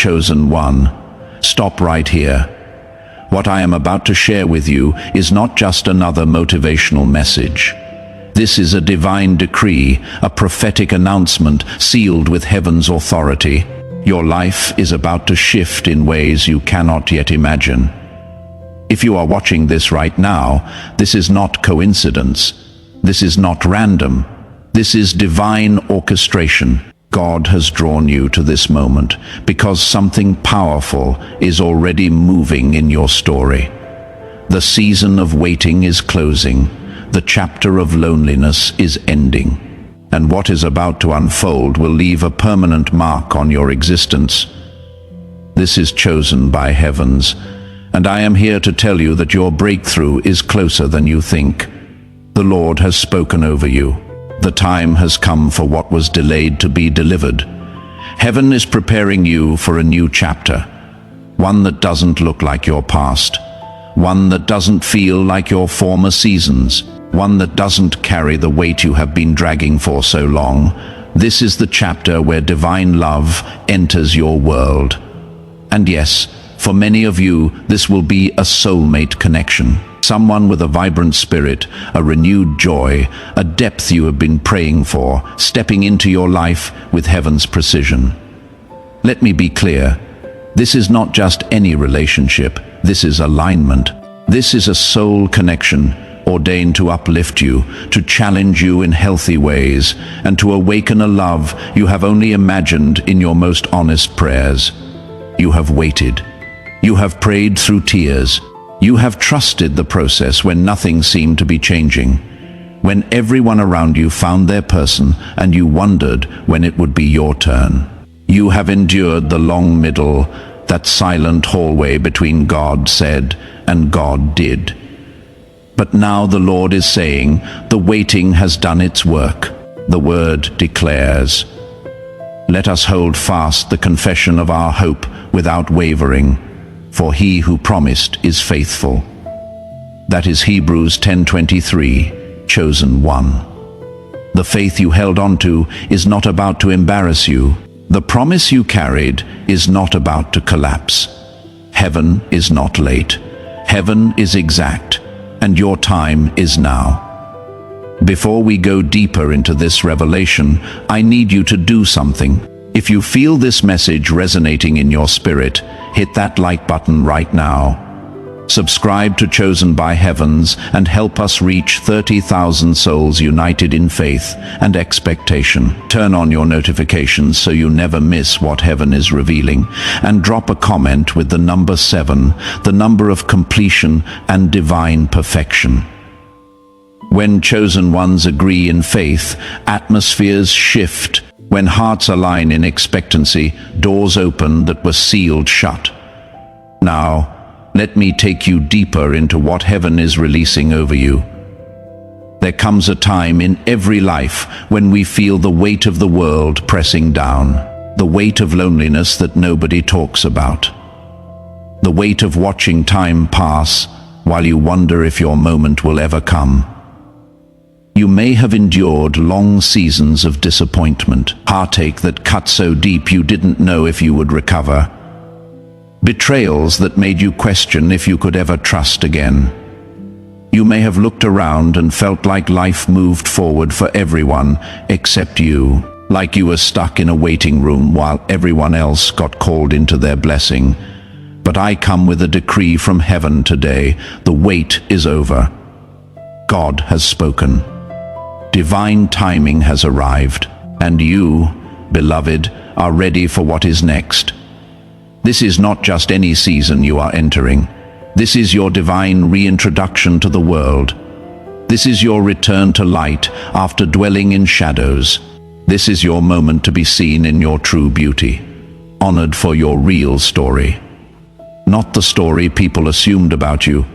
Chosen one, stop right here. What I am about to share with you is not just another motivational message. This is a divine decree, a prophetic announcement sealed with heaven's authority. Your life is about to shift in ways you cannot yet imagine. If you are watching this right now, this is not coincidence. This is not random. This is divine orchestration. God has drawn you to this moment because something powerful is already moving in your story. The season of waiting is closing. The chapter of loneliness is ending. And what is about to unfold will leave a permanent mark on your existence. This is chosen by heavens, and I am here to tell you that your breakthrough is closer than you think. The Lord has spoken over you. The time has come for what was delayed to be delivered. Heaven is preparing you for a new chapter, one that doesn't look like your past, one that doesn't feel like your former seasons, one that doesn't carry the weight you have been dragging for so long. This is the chapter where divine love enters your world. And yes, for many of you, this will be a soulmate connection. Someone with a vibrant spirit, a renewed joy, a depth you have been praying for, stepping into your life with heaven's precision. Let me be clear, this is not just any relationship, this is alignment. This is a soul connection, ordained to uplift you, to challenge you in healthy ways, and to awaken a love you have only imagined in your most honest prayers. You have waited. You have prayed through tears. You have trusted the process when nothing seemed to be changing, when everyone around you found their person and you wondered when it would be your turn. You have endured the long middle, that silent hallway between God said and God did. But now the Lord is saying, the waiting has done its work. The word declares, let us hold fast the confession of our hope without wavering, for he who promised is faithful. That is Hebrews 10:23, chosen one. The faith you held on to is not about to embarrass you. The promise you carried is not about to collapse. Heaven is not late. Heaven is exact, and your time is now. Before we go deeper into this revelation, I need you to do something. If you feel this message resonating in your spirit, hit that like button right now. Subscribe to Chosen by Heavens and help us reach 30,000 souls united in faith and expectation. Turn on your notifications so you never miss what heaven is revealing, and drop a comment with the number 7, the number of completion and divine perfection. When chosen ones agree in faith, atmospheres shift. When hearts align in expectancy, doors open that were sealed shut. Now, let me take you deeper into what heaven is releasing over you. There comes a time in every life when we feel the weight of the world pressing down, the weight of loneliness that nobody talks about, the weight of watching time pass while you wonder if your moment will ever come. You may have endured long seasons of disappointment, heartache that cut so deep you didn't know if you would recover, betrayals that made you question if you could ever trust again. You may have looked around and felt like life moved forward for everyone except you, like you were stuck in a waiting room while everyone else got called into their blessing. But I come with a decree from heaven today. The wait is over. God has spoken. Divine timing has arrived, and you, beloved, are ready for what is next. This is not just any season you are entering. This is your divine reintroduction to the world. This is your return to light after dwelling in shadows. This is your moment to be seen in your true beauty, honored for your real story. Not the story people assumed about you,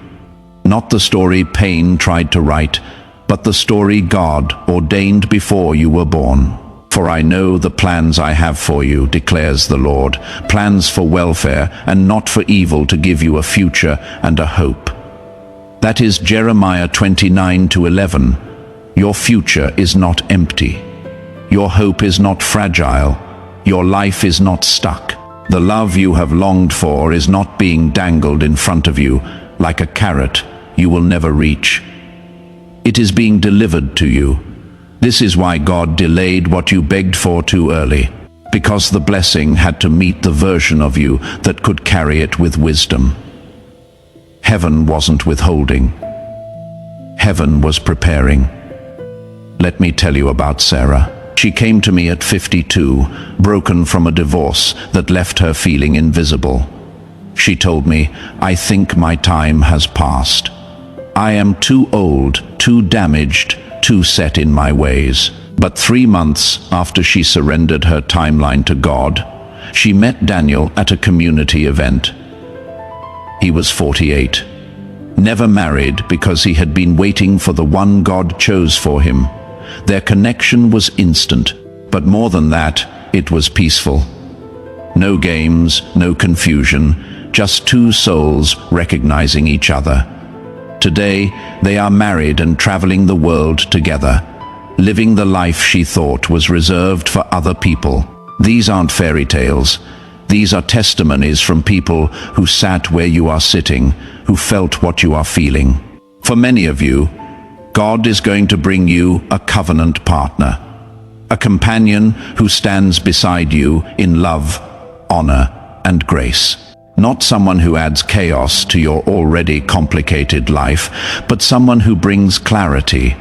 not the story pain tried to write, but the story God ordained before you were born. For I know the plans I have for you, declares the Lord, plans for welfare and not for evil, to give you a future and a hope. That is Jeremiah 29:11. Your future is not empty. Your hope is not fragile. Your life is not stuck. The love you have longed for is not being dangled in front of you like a carrot you will never reach. It is being delivered to you. This is why God delayed what you begged for too early, because the blessing had to meet the version of you that could carry it with wisdom. Heaven wasn't withholding. Heaven was preparing. Let me tell you about Sarah. She came to me at 52, broken from a divorce that left her feeling invisible. She told me, "I think my time has passed. I am too old, too damaged, too set in my ways." But 3 months after she surrendered her timeline to God, she met Daniel at a community event. He was 48, never married because he had been waiting for the one God chose for him. Their connection was instant, but more than that, it was peaceful. No games, no confusion, just two souls recognizing each other. Today, they are married and traveling the world together, living the life she thought was reserved for other people. These aren't fairy tales. These are testimonies from people who sat where you are sitting, who felt what you are feeling. For many of you, God is going to bring you a covenant partner, a companion who stands beside you in love, honor, and grace. Not someone who adds chaos to your already complicated life, but someone who brings clarity.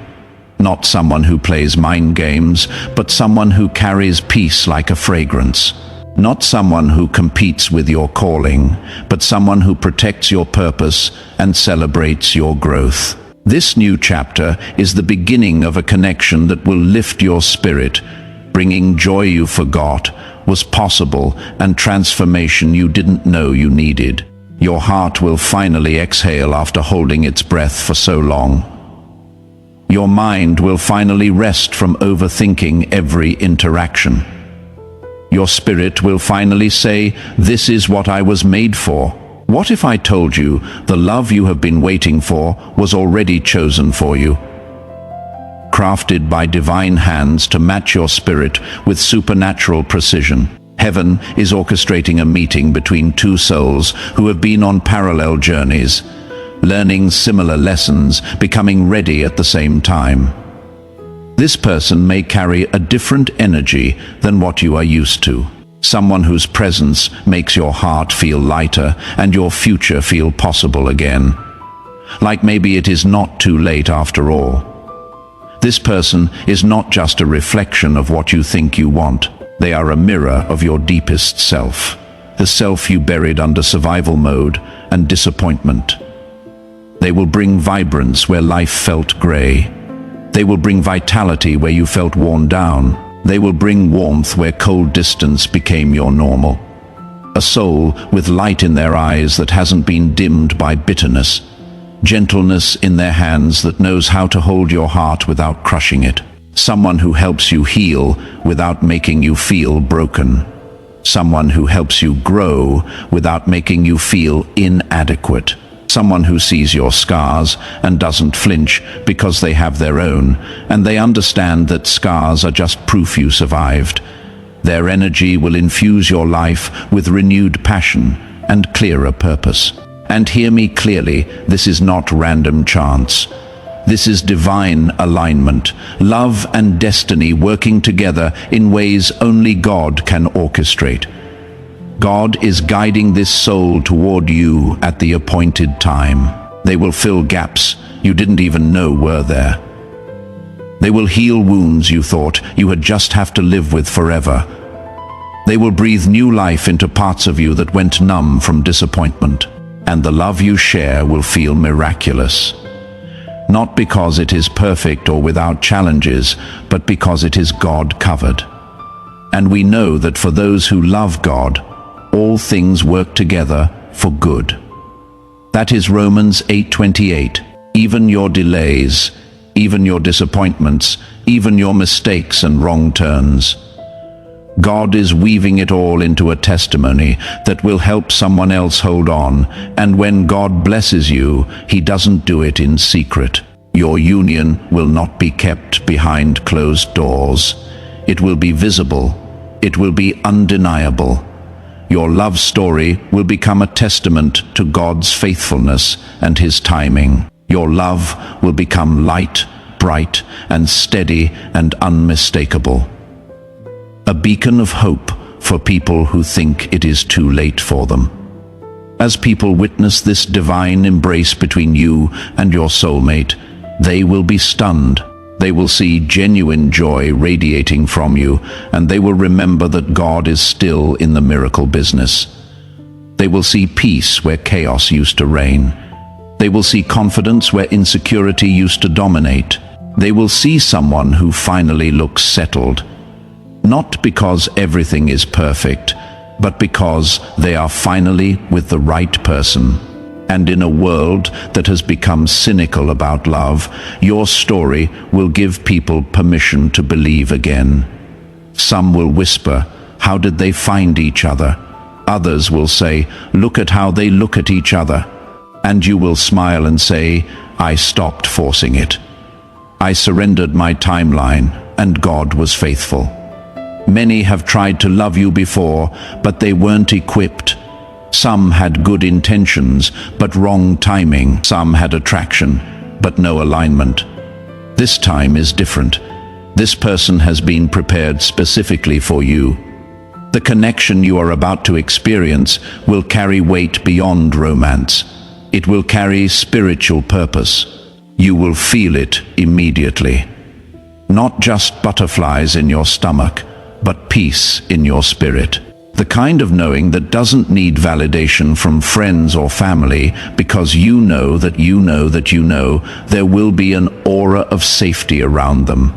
Not someone who plays mind games, but someone who carries peace like a fragrance. Not someone who competes with your calling, but someone who protects your purpose and celebrates your growth. This new chapter is the beginning of a connection that will lift your spirit, bringing joy you forgot was possible and transformation you didn't know you needed. Your heart will finally exhale after holding its breath for so long. Your mind will finally rest from overthinking every interaction. Your spirit will finally say, "This is what I was made for." What if I told you the love you have been waiting for was already chosen for you? Crafted by divine hands to match your spirit with supernatural precision. Heaven is orchestrating a meeting between two souls who have been on parallel journeys, learning similar lessons, becoming ready at the same time. This person may carry a different energy than what you are used to. Someone whose presence makes your heart feel lighter and your future feel possible again. Like maybe it is not too late after all. This person is not just a reflection of what you think you want. They are a mirror of your deepest self, the self you buried under survival mode and disappointment. They will bring vibrance where life felt gray. They will bring vitality where you felt worn down. They will bring warmth where cold distance became your normal. A soul with light in their eyes that hasn't been dimmed by bitterness. Gentleness in their hands that knows how to hold your heart without crushing it. Someone who helps you heal without making you feel broken. Someone who helps you grow without making you feel inadequate. Someone who sees your scars and doesn't flinch because they have their own, and they understand that scars are just proof you survived. Their energy will infuse your life with renewed passion and clearer purpose. And hear me clearly, this is not random chance. This is divine alignment, love and destiny working together in ways only God can orchestrate. God is guiding this soul toward you at the appointed time. They will fill gaps you didn't even know were there. They will heal wounds you thought you had just have to live with forever. They will breathe new life into parts of you that went numb from disappointment. And the love you share will feel miraculous. Not because it is perfect or without challenges, but because it is God-covered. And we know that for those who love God, all things work together for good. That is Romans 8:28. Even your delays, even your disappointments, even your mistakes and wrong turns. God is weaving it all into a testimony that will help someone else hold on, and when God blesses you, He doesn't do it in secret. Your union will not be kept behind closed doors. It will be visible. It will be undeniable. Your love story will become a testament to God's faithfulness and His timing. Your love will become light, bright, and steady and unmistakable. A beacon of hope for people who think it is too late for them. As people witness this divine embrace between you and your soulmate, they will be stunned. They will see genuine joy radiating from you, and they will remember that God is still in the miracle business. They will see peace where chaos used to reign. They will see confidence where insecurity used to dominate. They will see someone who finally looks settled, not because everything is perfect, but because they are finally with the right person. And in a world that has become cynical about love, your story will give people permission to believe again. Some will whisper, "How did they find each other?" Others will say, "Look at how they look at each other." And you will smile and say, "I stopped forcing it. I surrendered my timeline, and God was faithful." Many have tried to love you before, but they weren't equipped. Some had good intentions, but wrong timing. Some had attraction, but no alignment. This time is different. This person has been prepared specifically for you. The connection you are about to experience will carry weight beyond romance. It will carry spiritual purpose. You will feel it immediately. Not just butterflies in your stomach, but peace in your spirit. The kind of knowing that doesn't need validation from friends or family, because you know that you know that you know there will be an aura of safety around them.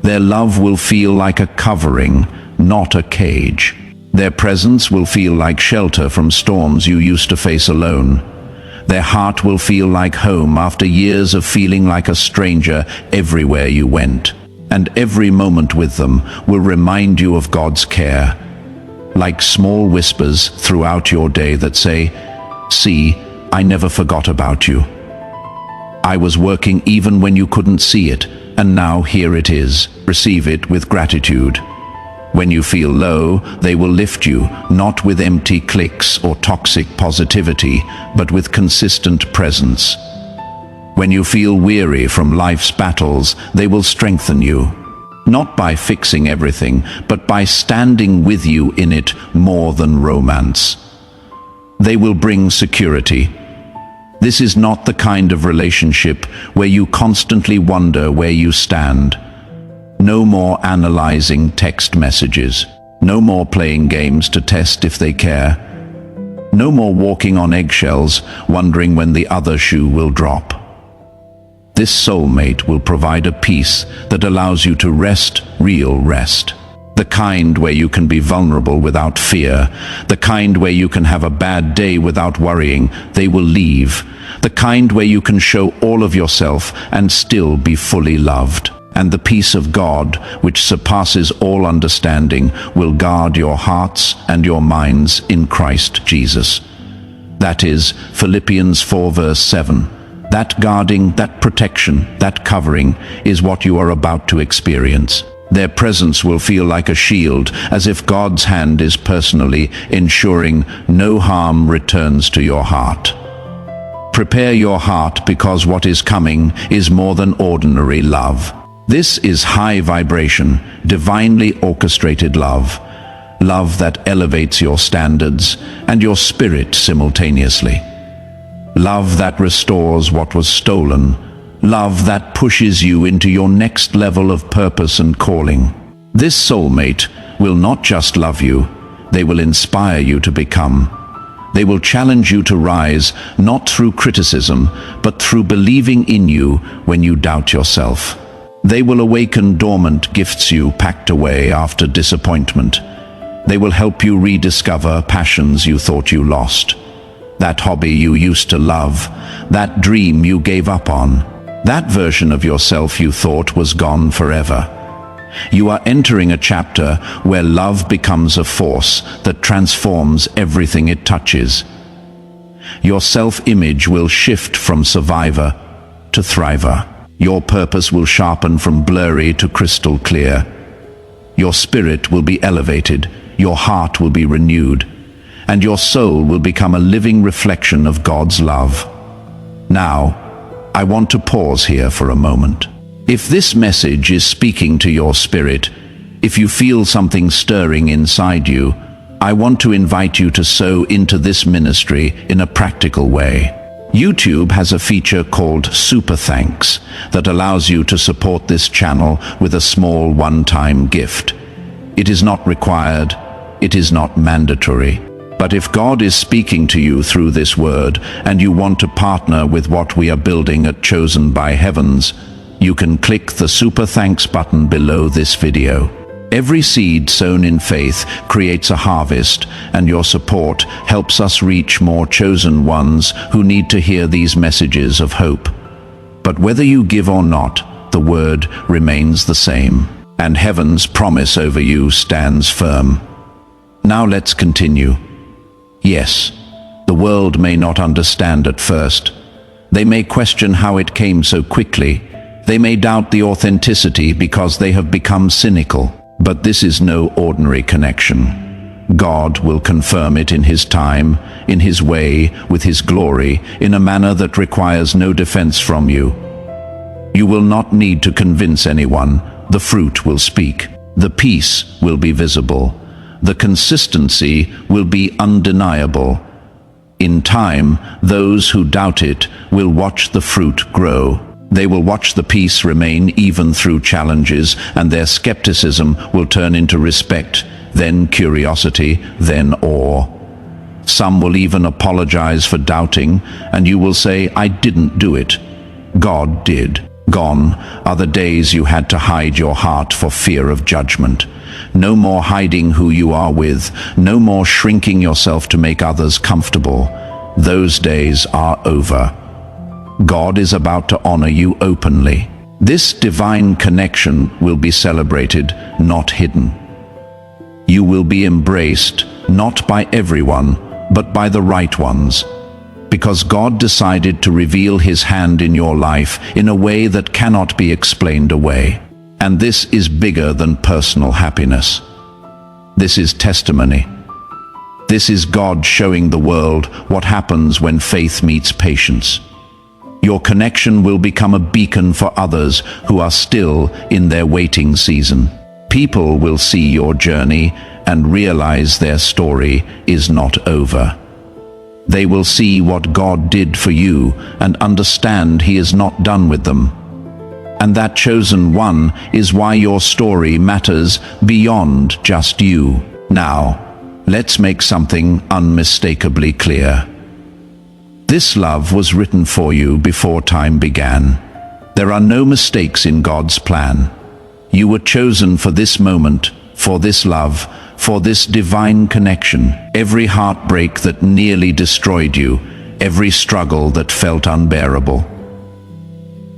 Their love will feel like a covering, not a cage. Their presence will feel like shelter from storms you used to face alone. Their heart will feel like home after years of feeling like a stranger everywhere you went. And every moment with them will remind you of God's care, like small whispers throughout your day that say, "See, I never forgot about you. I was working even when you couldn't see it, and now here it is. Receive it with gratitude." When you feel low, they will lift you, not with empty clicks or toxic positivity, but with consistent presence. When you feel weary from life's battles, they will strengthen you. Not by fixing everything, but by standing with you in it more than romance. They will bring security. This is not the kind of relationship where you constantly wonder where you stand. No more analyzing text messages. No more playing games to test if they care. No more walking on eggshells, wondering when the other shoe will drop. This soulmate will provide a peace that allows you to rest, real rest. The kind where you can be vulnerable without fear. The kind where you can have a bad day without worrying they will leave. The kind where you can show all of yourself and still be fully loved. And the peace of God, which surpasses all understanding, will guard your hearts and your minds in Christ Jesus. That is Philippians 4 verse 7. That guarding, that protection, that covering is what you are about to experience. Their presence will feel like a shield, as if God's hand is personally ensuring no harm returns to your heart. Prepare your heart, because what is coming is more than ordinary love. This is high vibration, divinely orchestrated love. Love that elevates your standards and your spirit simultaneously. Love that restores what was stolen. Love that pushes you into your next level of purpose and calling. This soulmate will not just love you, they will inspire you to become. They will challenge you to rise, not through criticism, but through believing in you when you doubt yourself. They will awaken dormant gifts you packed away after disappointment. They will help you rediscover passions you thought you lost. That hobby you used to love, that dream you gave up on, that version of yourself you thought was gone forever. You are entering a chapter where love becomes a force that transforms everything it touches. Your self-image will shift from survivor to thriver. Your purpose will sharpen from blurry to crystal clear. Your spirit will be elevated. Your heart will be renewed. and your soul will become a living reflection of God's love. Now, I want to pause here for a moment. If this message is speaking to your spirit, if you feel something stirring inside you, I want to invite you to sow into this ministry in a practical way. YouTube has a feature called Super Thanks that allows you to support this channel with a small one-time gift. It is not required, it is not mandatory. But if God is speaking to you through this word and you want to partner with what we are building at Chosen by Heavens, you can click the Super Thanks button below this video. Every seed sown in faith creates a harvest, and your support helps us reach more chosen ones who need to hear these messages of hope. But whether you give or not, the word remains the same, and heaven's promise over you stands firm. Now let's continue. Yes, the world may not understand at first. They may question how it came so quickly. They may doubt the authenticity because they have become cynical. But this is no ordinary connection. God will confirm it in His time, in His way, with His glory, in a manner that requires no defense from you. You will not need to convince anyone. The fruit will speak. The peace will be visible. The consistency will be undeniable. In time, those who doubt it will watch the fruit grow. They will watch the peace remain even through challenges, and their skepticism will turn into respect, then curiosity, then awe. Some will even apologize for doubting, and you will say, "I didn't do it. God did." Gone are the days you had to hide your heart for fear of judgment. No more hiding who you are with, no more shrinking yourself to make others comfortable. Those days are over. God is about to honor you openly. This divine connection will be celebrated, not hidden. You will be embraced, not by everyone, but by the right ones, because God decided to reveal His hand in your life in a way that cannot be explained away. And this is bigger than personal happiness. This is testimony. This is God showing the world what happens when faith meets patience. Your connection will become a beacon for others who are still in their waiting season. People will see your journey and realize their story is not over. They will see what God did for you and understand He is not done with them. And that chosen one is why your story matters beyond just you. Now, let's make something unmistakably clear. This love was written for you before time began. There are no mistakes in God's plan. You were chosen for this moment, for this love, for this divine connection. Every heartbreak that nearly destroyed you, every struggle that felt unbearable,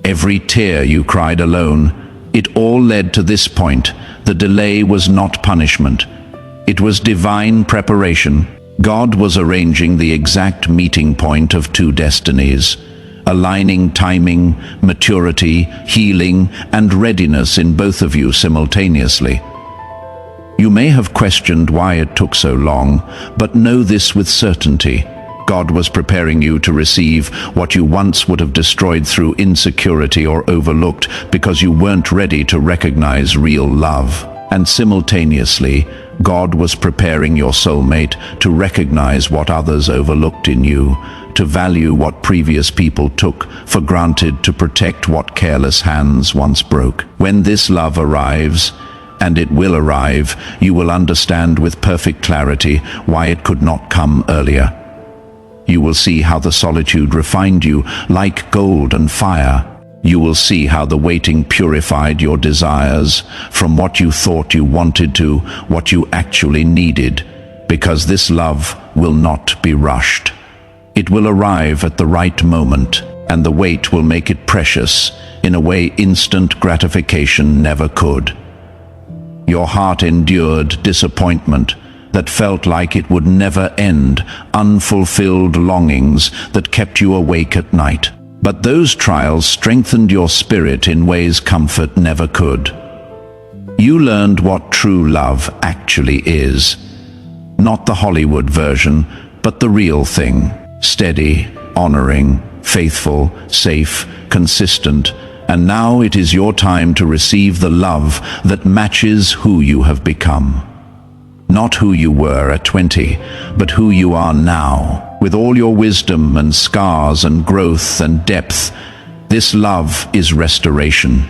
every tear you cried alone, it all led to this point. The delay was not punishment. It was divine preparation. God was arranging the exact meeting point of two destinies, aligning timing, maturity, healing, and readiness in both of you simultaneously. You may have questioned why it took so long, but know this with certainty. God was preparing you to receive what you once would have destroyed through insecurity or overlooked because you weren't ready to recognize real love. And simultaneously, God was preparing your soulmate to recognize what others overlooked in you, to value what previous people took for granted, to protect what careless hands once broke. When this love arrives, and it will arrive, you will understand with perfect clarity why it could not come earlier. You will see how the solitude refined you like gold and fire. You will see how the waiting purified your desires from what you thought you wanted to what you actually needed, because this love will not be rushed. It will arrive at the right moment, and the wait will make it precious in a way instant gratification never could. Your heart endured disappointment that felt like it would never end, unfulfilled longings that kept you awake at night. But those trials strengthened your spirit in ways comfort never could. You learned what true love actually is. Not the Hollywood version, but the real thing. Steady, honoring, faithful, safe, consistent. And now it is your time to receive the love that matches who you have become. Not who you were at 20, but who you are now. With all your wisdom and scars and growth and depth, this love is restoration.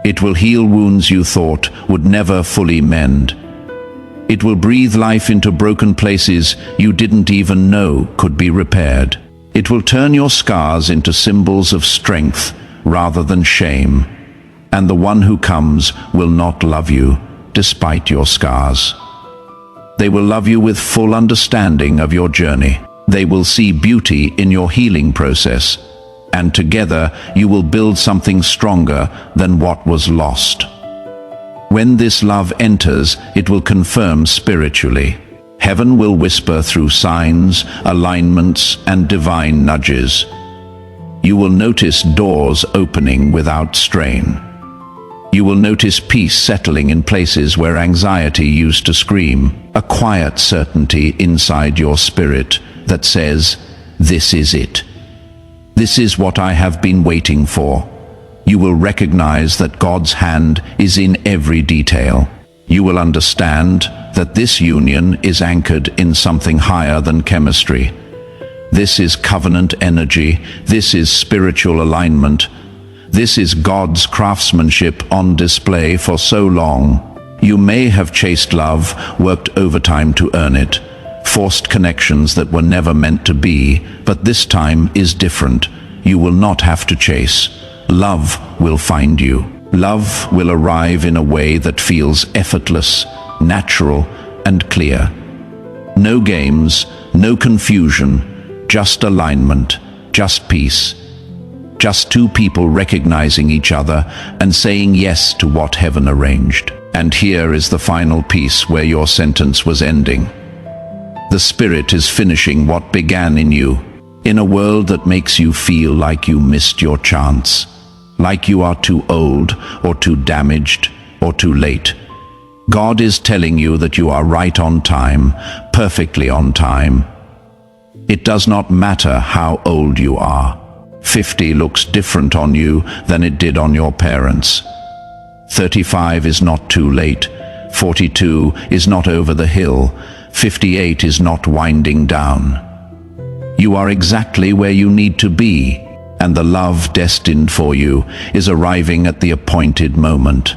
It will heal wounds you thought would never fully mend. It will breathe life into broken places you didn't even know could be repaired. It will turn your scars into symbols of strength rather than shame. And the one who comes will not love you despite your scars. They will love you with full understanding of your journey. They will see beauty in your healing process. And together you will build something stronger than what was lost. When this love enters, it will confirm spiritually. Heaven will whisper through signs, alignments, and divine nudges. You will notice doors opening without strain. You will notice peace settling in places where anxiety used to scream. A quiet certainty inside your spirit that says, "This is it. This is what I have been waiting for." You will recognize that God's hand is in every detail. You will understand that this union is anchored in something higher than chemistry. This is covenant energy. This is spiritual alignment. This is God's craftsmanship on display for so long. You may have chased love, worked overtime to earn it, forced connections that were never meant to be, but this time is different. You will not have to chase. Love will find you. Love will arrive in a way that feels effortless, natural, and clear. No games, no confusion, just alignment, just peace. Just two people recognizing each other and saying yes to what heaven arranged. And here is the final piece where your sentence was ending. The Spirit is finishing what began in you, in a world that makes you feel like you missed your chance, like you are too old or too damaged or too late. God is telling you that you are right on time, perfectly on time. It does not matter how old you are. 50 looks different on you than it did on your parents. 35 is not too late. 42 is not over the hill. 58 is not winding down. You are exactly where you need to be, and the love destined for you is arriving at the appointed moment.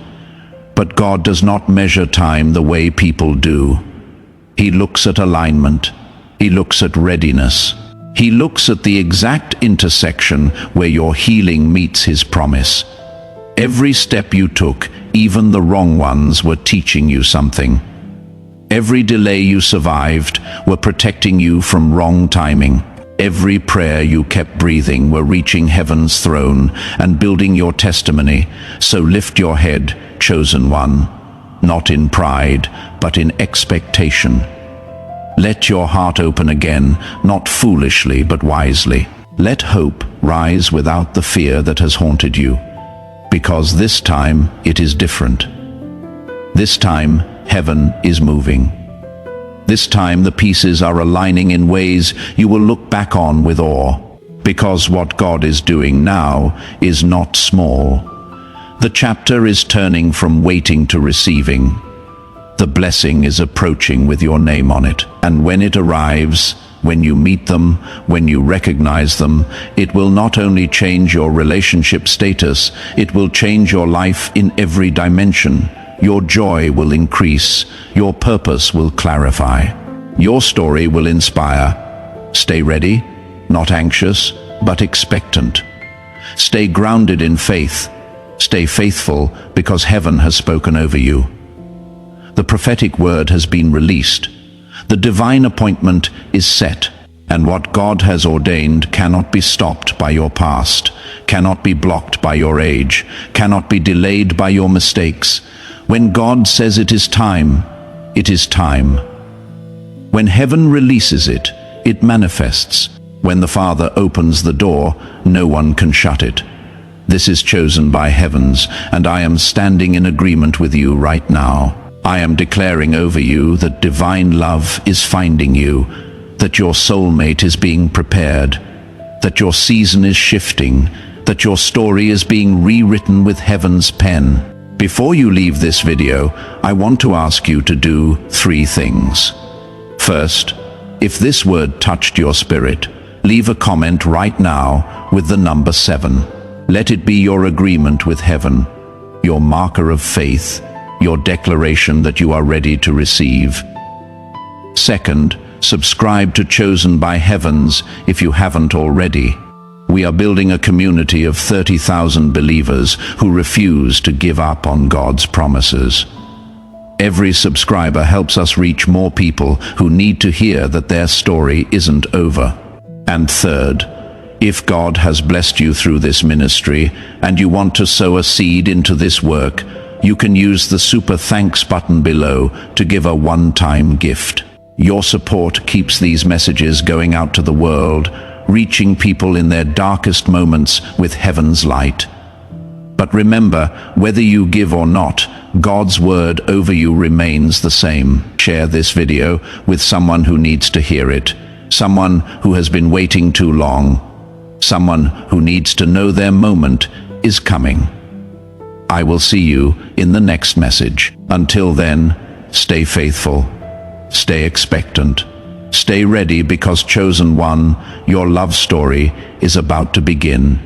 But God does not measure time the way people do. He looks at alignment. He looks at readiness. He looks at the exact intersection where your healing meets His promise. Every step you took, even the wrong ones, were teaching you something. Every delay you survived were protecting you from wrong timing. Every prayer you kept breathing were reaching heaven's throne and building your testimony. So lift your head, chosen one, not in pride, but in expectation. Let your heart open again, not foolishly, but wisely. Let hope rise without the fear that has haunted you, because this time it is different. This time, heaven is moving. This time the pieces are aligning in ways you will look back on with awe, because what God is doing now is not small. The chapter is turning from waiting to receiving. The blessing is approaching with your name on it, and when it arrives, when you meet them, when you recognize them, it will not only change your relationship status, it will change your life in every dimension. Your joy will increase, your purpose will clarify, your story will inspire. Stay ready, not anxious, but expectant. Stay grounded in faith. Stay faithful, because heaven has spoken over you. The prophetic word has been released. The divine appointment is set, and what God has ordained cannot be stopped by your past, cannot be blocked by your age, cannot be delayed by your mistakes. When God says it is time, it is time. When heaven releases it, it manifests. When the Father opens the door, no one can shut it. This is chosen by heavens, and I am standing in agreement with you right now. I am declaring over you that divine love is finding you, that your soulmate is being prepared, that your season is shifting, that your story is being rewritten with heaven's pen. Before you leave this video, I want to ask you to do 3 things. First, if this word touched your spirit, leave a comment right now with the number 7. Let it be your agreement with heaven, your marker of faith, your declaration that you are ready to receive. Second, subscribe to Chosen by Heavens if you haven't already. We are building a community of 30,000 believers who refuse to give up on God's promises. Every subscriber helps us reach more people who need to hear that their story isn't over. And third, if God has blessed you through this ministry and you want to sow a seed into this work, you can use the super thanks button below to give a one-time gift. Your support keeps these messages going out to the world, reaching people in their darkest moments with heaven's light. But remember, whether you give or not, God's word over you remains the same. Share this video with someone who needs to hear it, someone who has been waiting too long, someone who needs to know their moment is coming. I will see you in the next message. Until then, stay faithful, stay expectant, stay ready, because Chosen One, your love story is about to begin.